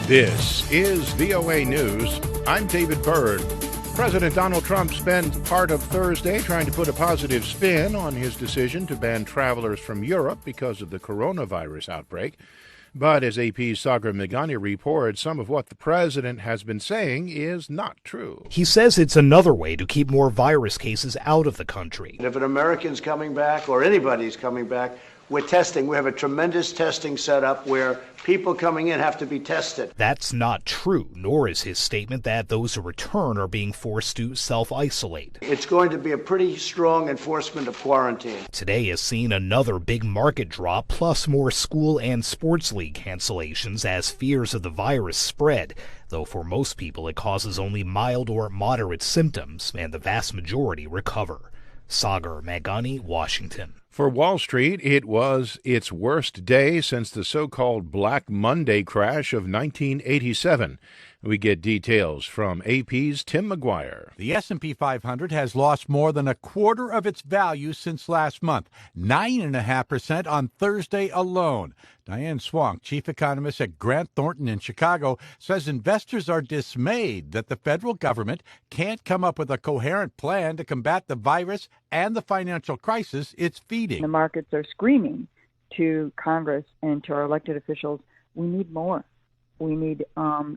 This is VOA News. I'm David Byrd. President Donald Trump spent part of Thursday trying to put a positive spin on his decision to ban travelers from Europe because of the coronavirus outbreak. But as AP's Sagar Meghani reports, some of what the president has been saying is not true. He says it's another way to keep more virus cases out of the country. If an American's coming back or anybody's coming back, we're testing. We have a tremendous testing setup where people coming in have to be tested. That's not true, nor is his statement that those who return are being forced to self-isolate. It's going to be a pretty strong enforcement of quarantine. Today has seen another big market drop, plus more school and sports league cancellations as fears of the virus spread, though for most people it causes only mild or moderate symptoms, and the vast majority recover. Sagar, Meghani, Washington. For Wall Street, it was its worst day since the so-called Black Monday crash of 1987. We get details from AP's Tim McGuire. The S&P 500 has lost more than a quarter of its value since last month, 9.5% on Thursday alone. Diane Swonk, chief economist at Grant Thornton in Chicago, says investors are dismayed that the federal government can't come up with a coherent plan to combat the virus and the financial crisis it's feeding. The markets are screaming to Congress and to our elected officials, we need more. We need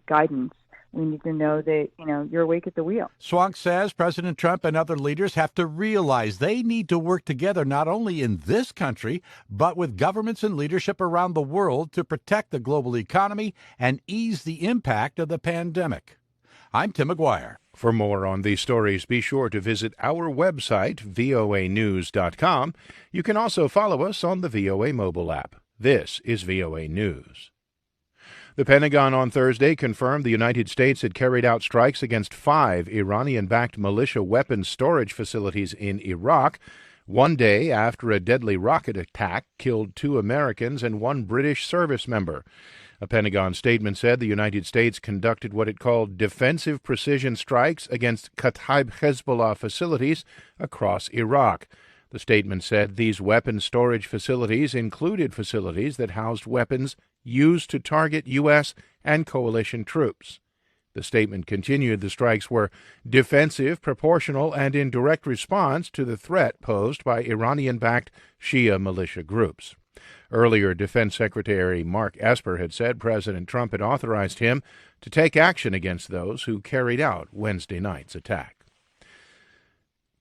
guidance. We need to know that, you're awake at the wheel. Swonk says President Trump and other leaders have to realize they need to work together not only in this country, but with governments and leadership around the world to protect the global economy and ease the impact of the pandemic. I'm Tim McGuire. For more on these stories, be sure to visit our website, voanews.com. You can also follow us on the VOA mobile app. This is VOA News. The Pentagon on Thursday confirmed the United States had carried out strikes against 5 Iranian-backed militia weapons storage facilities in Iraq, one day after a deadly rocket attack killed 2 Americans and 1 British service member. A Pentagon statement said the United States conducted what it called defensive precision strikes against Kataib Hezbollah facilities across Iraq. The statement said these weapons storage facilities included facilities that housed weapons used to target U.S. and coalition troops. The statement continued the strikes were defensive, proportional, and in direct response to the threat posed by Iranian-backed Shia militia groups. Earlier, Defense Secretary Mark Esper had said President Trump had authorized him to take action against those who carried out Wednesday night's attack.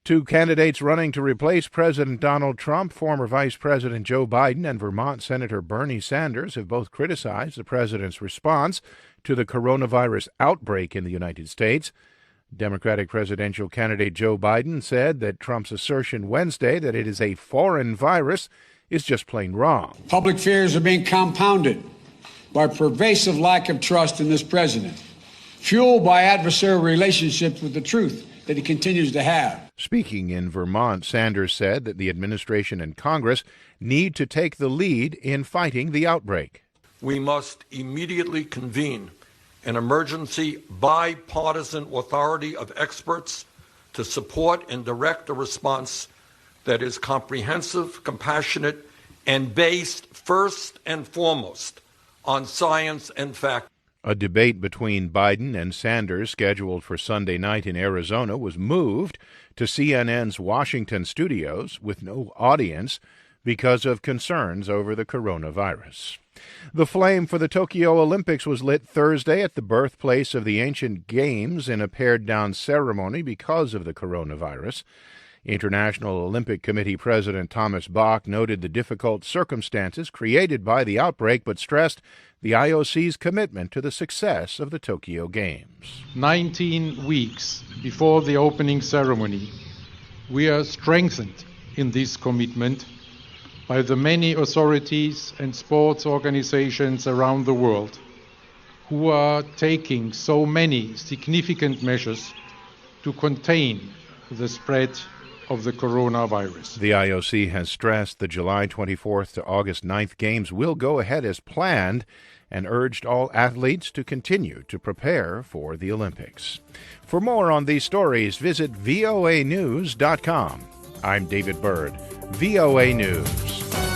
2 candidates running to replace President Donald Trump, former Vice President Joe Biden and Vermont Senator Bernie Sanders, have both criticized the president's response to the coronavirus outbreak in the United States. Democratic presidential candidate Joe Biden said that Trump's assertion Wednesday that it is a foreign virus is just plain wrong. Public fears are being compounded by pervasive lack of trust in this president, fueled by adversarial relationships with the truth that he continues to have. Speaking in Vermont, Sanders said that the administration and Congress need to take the lead in fighting the outbreak. We must immediately convene an emergency bipartisan authority of experts to support and direct a response that is comprehensive, compassionate, and based first and foremost on science and fact. A debate between Biden and Sanders scheduled for Sunday night in Arizona was moved to CNN's Washington studios with no audience because of concerns over the coronavirus. The flame for the Tokyo Olympics was lit Thursday at the birthplace of the ancient games in a pared-down ceremony because of the coronavirus. International Olympic Committee President Thomas Bach noted the difficult circumstances created by the outbreak, but stressed the IOC's commitment to the success of the Tokyo Games. 19 weeks before the opening ceremony, we are strengthened in this commitment by the many authorities and sports organizations around the world who are taking so many significant measures to contain the spread of the coronavirus. The IOC has stressed the July 24th to August 9th games will go ahead as planned and urged all athletes to continue to prepare for the Olympics. For more on these stories, visit voanews.com. I'm David Byrd, VOA News.